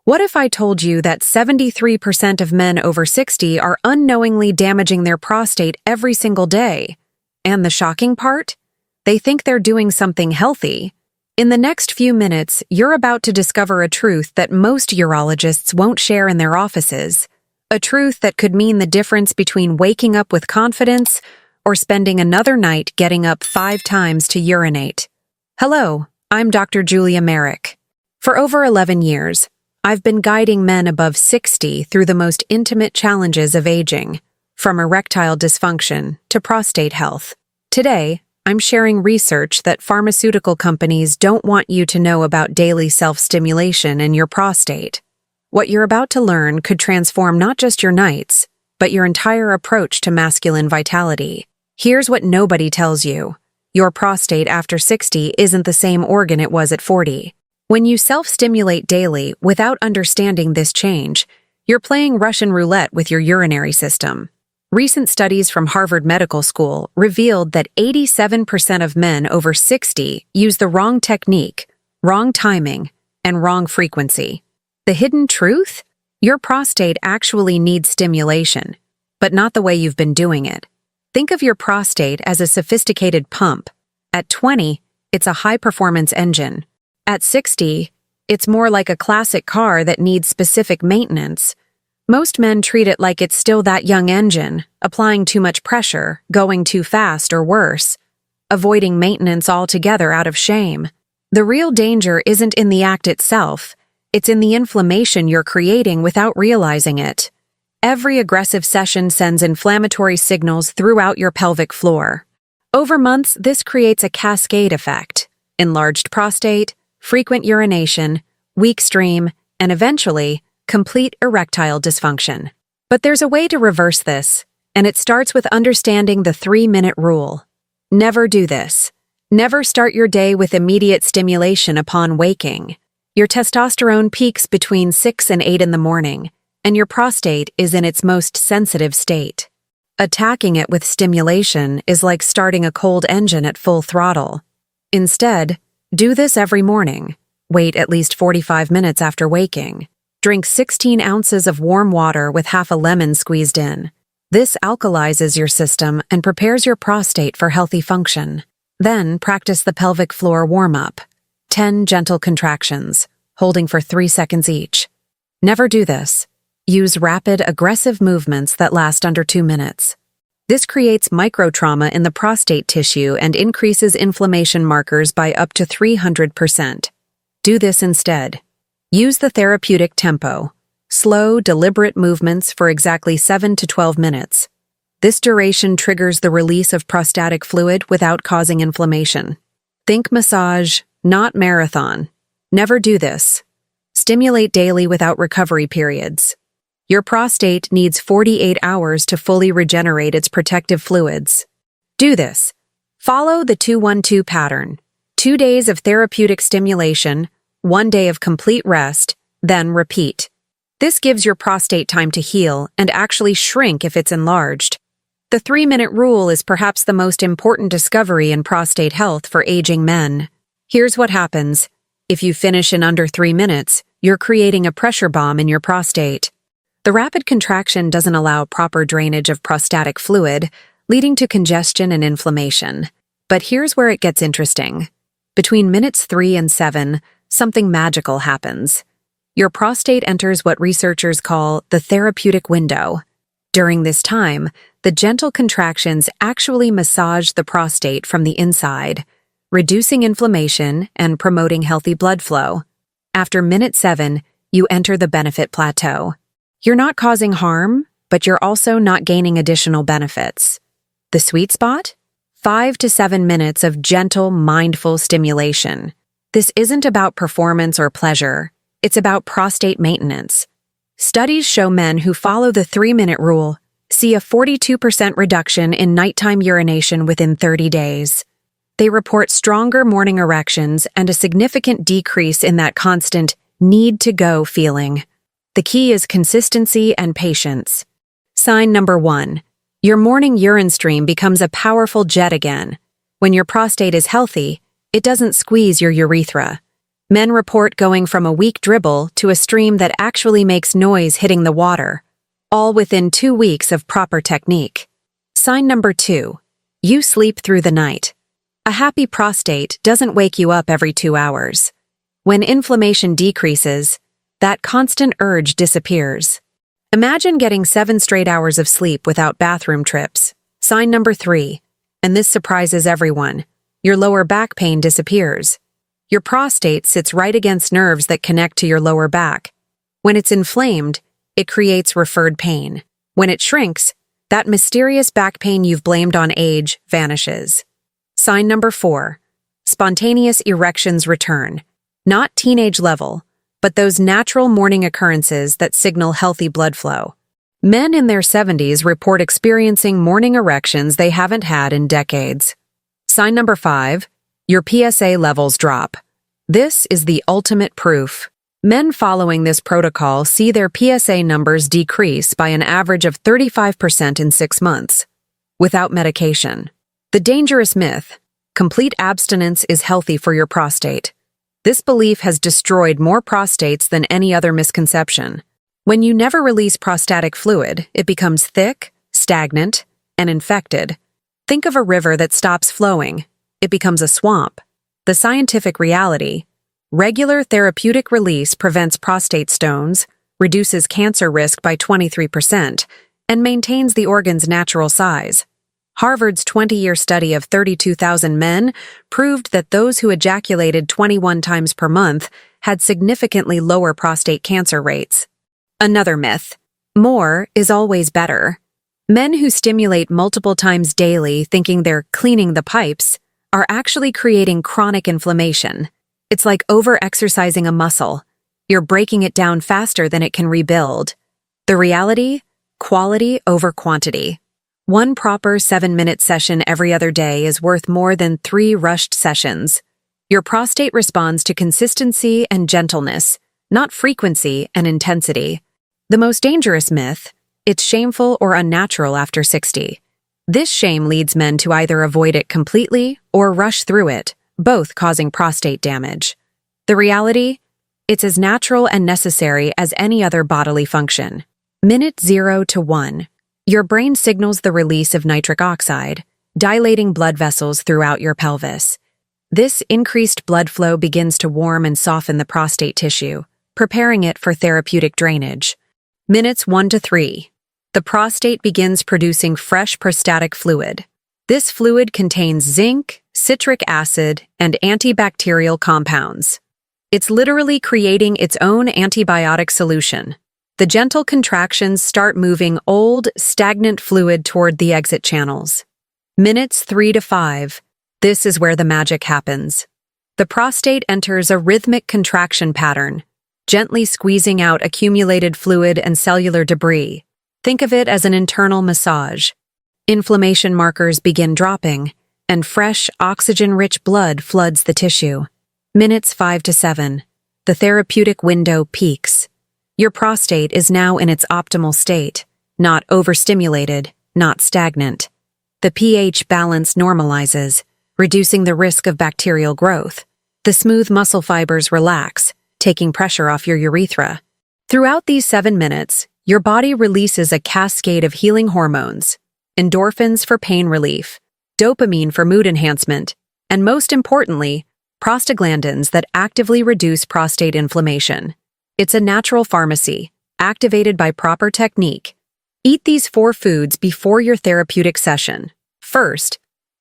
What if I told you that 73% of men over 60 are unknowingly damaging their prostate every single day? And the shocking part? They think they're doing something healthy. In the next few minutes, you're about to discover a truth that most urologists won't share in their offices. A truth that could mean the difference between waking up with confidence or spending another night getting up 5 times to urinate. Hello, I'm Dr. Julia Merrick. For over 11 years, I've been guiding men above 60 through the most intimate challenges of aging, from erectile dysfunction to prostate health. Today, I'm sharing research that pharmaceutical companies don't want you to know about daily self-stimulation in your prostate. What you're about to learn could transform not just your nights, but your entire approach to masculine vitality. Here's what nobody tells you. Your prostate after 60 isn't the same organ it was at 40. When you self-stimulate daily without understanding this change, you're playing Russian roulette with your urinary system. Recent studies from Harvard Medical School revealed that 87% of men over 60 use the wrong technique, wrong timing, and wrong frequency. The hidden truth? Your prostate actually needs stimulation, but not the way you've been doing it. Think of your prostate as a sophisticated pump. At 20, it's a high-performance engine. At 60, it's more like a classic car that needs specific maintenance. Most men treat it like it's still that young engine, applying too much pressure, going too fast, or worse, avoiding maintenance altogether out of shame. The real danger isn't in the act itself, it's in the inflammation you're creating without realizing it. Every aggressive session sends inflammatory signals throughout your pelvic floor. Over months, this creates a cascade effect: enlarged prostate, frequent urination, weak stream, and eventually, complete erectile dysfunction. But there's a way to reverse this, and it starts with understanding the 3-minute rule. Never do this. Never start your day with immediate stimulation upon waking. Your testosterone peaks between 6 and 8 in the morning, and your prostate is in its most sensitive state. Attacking it with stimulation is like starting a cold engine at full throttle. Instead, do this every morning. Wait at least 45 minutes after waking. Drink 16 ounces of warm water with half a lemon squeezed in. This alkalizes your system and prepares your prostate for healthy function. Then practice the pelvic floor warm-up. 10 gentle contractions, holding for 3 seconds each. Never do this. Use rapid, aggressive movements that last under 2 minutes. This creates microtrauma in the prostate tissue and increases inflammation markers by up to 300%. Do this instead. Use the therapeutic tempo. Slow, deliberate movements for exactly 7 to 12 minutes. This duration triggers the release of prostatic fluid without causing inflammation. Think massage, not marathon. Never do this. Stimulate daily without recovery periods. Your prostate needs 48 hours to fully regenerate its protective fluids. Do this. Follow the 2-1-2 pattern. 2 days of therapeutic stimulation, 1 day of complete rest, then repeat. This gives your prostate time to heal and actually shrink if it's enlarged. The 3-minute rule is perhaps the most important discovery in prostate health for aging men. Here's what happens. If you finish in under 3 minutes, you're creating a pressure bomb in your prostate. The rapid contraction doesn't allow proper drainage of prostatic fluid, leading to congestion and inflammation. But here's where it gets interesting. Between minutes 3 and 7, something magical happens. Your prostate enters what researchers call the therapeutic window. During this time, the gentle contractions actually massage the prostate from the inside, reducing inflammation and promoting healthy blood flow. After minute 7, you enter the benefit plateau. You're not causing harm, but you're also not gaining additional benefits. The sweet spot? 5 to 7 minutes of gentle, mindful stimulation. This isn't about performance or pleasure. It's about prostate maintenance. Studies show men who follow the 3-minute rule see a 42% reduction in nighttime urination within 30 days. They report stronger morning erections and a significant decrease in that constant need-to-go feeling. The key is consistency and patience. Sign number 1. Your morning urine stream becomes a powerful jet again. When your prostate is healthy, it doesn't squeeze your urethra. Men report going from a weak dribble to a stream that actually makes noise hitting the water, all within 2 weeks of proper technique. Sign number 2. You sleep through the night. A happy prostate doesn't wake you up every 2 hours. When inflammation decreases, that constant urge disappears. Imagine getting 7 straight hours of sleep without bathroom trips. Sign number 3, and this surprises everyone. Your lower back pain disappears. Your prostate sits right against nerves that connect to your lower back. When it's inflamed, it creates referred pain. When it shrinks, that mysterious back pain you've blamed on age vanishes. Sign number 4. Spontaneous erections return. Not teenage level, but those natural morning occurrences that signal healthy blood flow. Men in their 70s report experiencing morning erections they haven't had in decades. Sign number 5. Your PSA levels drop. This is the ultimate proof. Men following this protocol see their PSA numbers decrease by an average of 35% in 6 months, without medication. The dangerous myth: complete abstinence is healthy for your prostate. This belief has destroyed more prostates than any other misconception. When you never release prostatic fluid, it becomes thick, stagnant, and infected. Think of a river that stops flowing. It becomes a swamp. The scientific reality: regular therapeutic release prevents prostate stones, reduces cancer risk by 23%, and maintains the organ's natural size. Harvard's 20-year study of 32,000 men proved that those who ejaculated 21 times per month had significantly lower prostate cancer rates. Another myth: more is always better. Men who stimulate multiple times daily thinking they're cleaning the pipes are actually creating chronic inflammation. It's like over-exercising a muscle. You're breaking it down faster than it can rebuild. The reality: quality over quantity. One proper 7-minute session every other day is worth more than 3 rushed sessions. Your prostate responds to consistency and gentleness, not frequency and intensity. The most dangerous myth: it's shameful or unnatural after 60. This shame leads men to either avoid it completely or rush through it, both causing prostate damage. The reality: it's as natural and necessary as any other bodily function. Minute 0 to 1. Your brain signals the release of nitric oxide, dilating blood vessels throughout your pelvis. This increased blood flow begins to warm and soften the prostate tissue, preparing it for therapeutic drainage. Minutes 1 to 3. The prostate begins producing fresh prostatic fluid. This fluid contains zinc, citric acid, and antibacterial compounds. It's literally creating its own antibiotic solution. The gentle contractions start moving old, stagnant fluid toward the exit channels. Minutes 3 to 5. This is where the magic happens. The prostate enters a rhythmic contraction pattern, gently squeezing out accumulated fluid and cellular debris. Think of it as an internal massage. Inflammation markers begin dropping, and fresh, oxygen-rich blood floods the tissue. Minutes 5 to 7. The therapeutic window peaks. Your prostate is now in its optimal state, not overstimulated, not stagnant. The pH balance normalizes, reducing the risk of bacterial growth. The smooth muscle fibers relax, taking pressure off your urethra. Throughout these 7 minutes, your body releases a cascade of healing hormones: endorphins for pain relief, dopamine for mood enhancement, and most importantly, prostaglandins that actively reduce prostate inflammation. It's a natural pharmacy, activated by proper technique. Eat these 4 foods before your therapeutic session. First,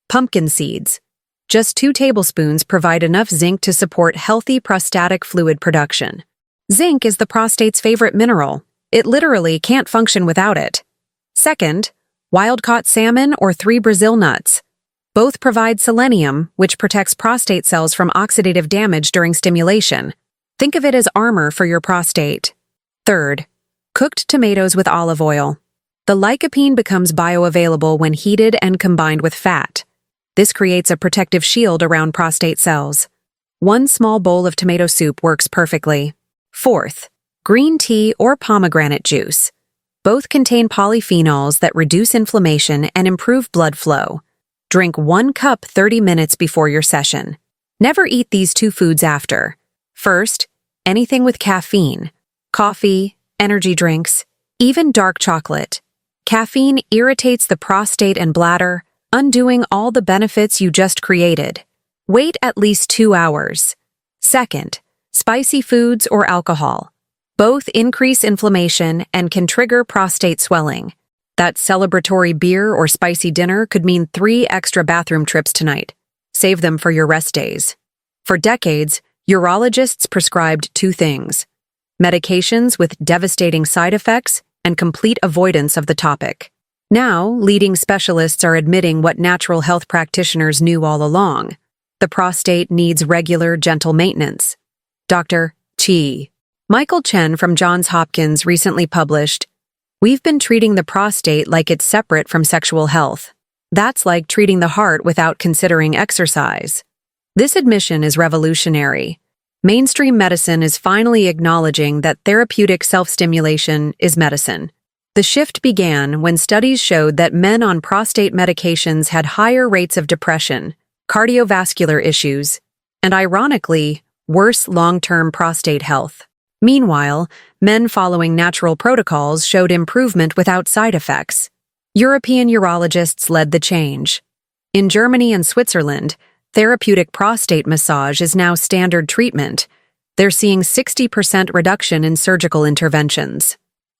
pumpkin seeds. Just 2 tablespoons provide enough zinc to support healthy prostatic fluid production. Zinc is the prostate's favorite mineral. It literally can't function without it. Second, wild-caught salmon or 3 Brazil nuts. Both provide selenium, which protects prostate cells from oxidative damage during stimulation. Think of it as armor for your prostate. Third, cooked tomatoes with olive oil. The lycopene becomes bioavailable when heated and combined with fat. This creates a protective shield around prostate cells. 1 small bowl of tomato soup works perfectly. Fourth, green tea or pomegranate juice. Both contain polyphenols that reduce inflammation and improve blood flow. Drink 1 cup 30 minutes before your session. Never eat these 2 foods after. First, anything with caffeine. Coffee, energy drinks, even dark chocolate. Caffeine irritates the prostate and bladder, undoing all the benefits you just created. Wait at least 2 hours. Second, spicy foods or alcohol. Both increase inflammation and can trigger prostate swelling. That celebratory beer or spicy dinner could mean 3 extra bathroom trips tonight. Save them for your rest days. For decades, urologists prescribed 2 things: medications with devastating side effects and complete avoidance of the topic. Now, leading specialists are admitting what natural health practitioners knew all along. The prostate needs regular, gentle maintenance. Dr. Chi. Michael Chen from Johns Hopkins recently published, "We've been treating the prostate like it's separate from sexual health. That's like treating the heart without considering exercise." This admission is revolutionary. Mainstream medicine is finally acknowledging that therapeutic self-stimulation is medicine. The shift began when studies showed that men on prostate medications had higher rates of depression, cardiovascular issues, and ironically, worse long-term prostate health. Meanwhile, men following natural protocols showed improvement without side effects. European urologists led the change. In Germany and Switzerland, therapeutic prostate massage is now standard treatment. They're seeing 60% reduction in surgical interventions.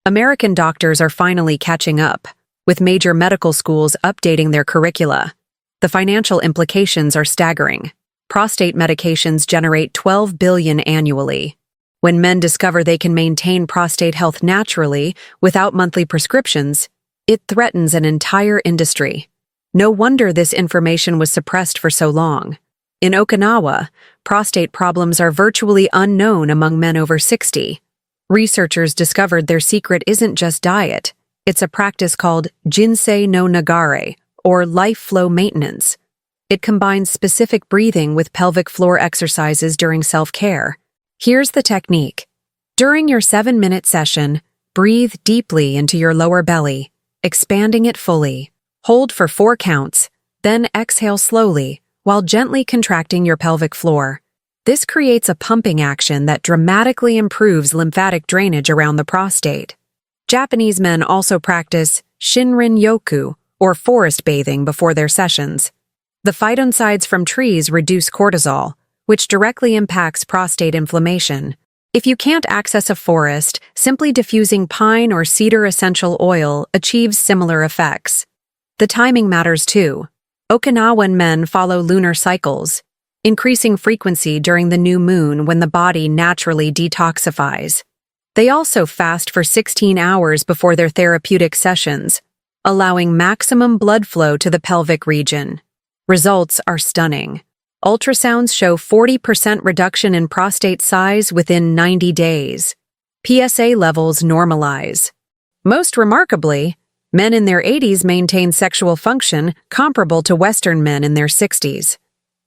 American doctors are finally catching up, with major medical schools updating their curricula. The financial implications are staggering. Prostate medications generate $12 billion annually. When men discover they can maintain prostate health naturally, without monthly prescriptions, it threatens an entire industry. No wonder this information was suppressed for so long. In Okinawa, prostate problems are virtually unknown among men over 60. Researchers discovered their secret isn't just diet, it's a practice called jinsei no nagare, or life flow maintenance. It combines specific breathing with pelvic floor exercises during self-care. Here's the technique. During your 7-minute session, breathe deeply into your lower belly, expanding it fully. Hold for 4 counts, then exhale slowly, while gently contracting your pelvic floor. This creates a pumping action that dramatically improves lymphatic drainage around the prostate. Japanese men also practice shinrin-yoku, or forest bathing, before their sessions. The phytoncides from trees reduce cortisol, which directly impacts prostate inflammation. If you can't access a forest, simply diffusing pine or cedar essential oil achieves similar effects. The timing matters too. Okinawan men follow lunar cycles, increasing frequency during the new moon when the body naturally detoxifies. They also fast for 16 hours before their therapeutic sessions, allowing maximum blood flow to the pelvic region. Results are stunning. Ultrasounds show 40% reduction in prostate size within 90 days. PSA levels normalize. Most remarkably, men in their 80s maintain sexual function comparable to Western men in their 60s.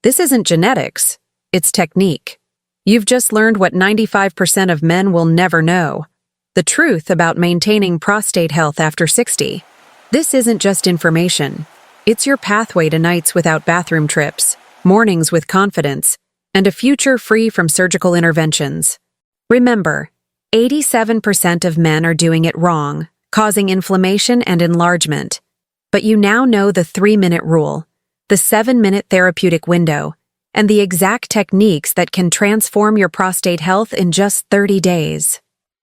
This isn't genetics, it's technique. You've just learned what 95% of men will never know: the truth about maintaining prostate health after 60. This isn't just information. It's your pathway to nights without bathroom trips, mornings with confidence, and a future free from surgical interventions. Remember, 87% of men are doing it wrong, causing inflammation and enlargement. But you now know the 3-minute rule, the 7-minute therapeutic window, and the exact techniques that can transform your prostate health in just 30 days.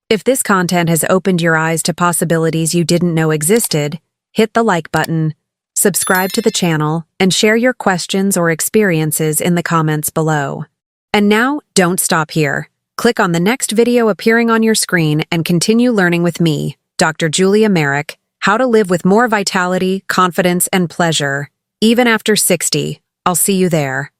If this content has opened your eyes to possibilities you didn't know existed, hit the like button, subscribe to the channel, and share your questions or experiences in the comments below. And now, don't stop here. Click on the next video appearing on your screen and continue learning with me, Dr. Julia Merrick, how to live with more vitality, confidence, and pleasure, even after 60. I'll see you there.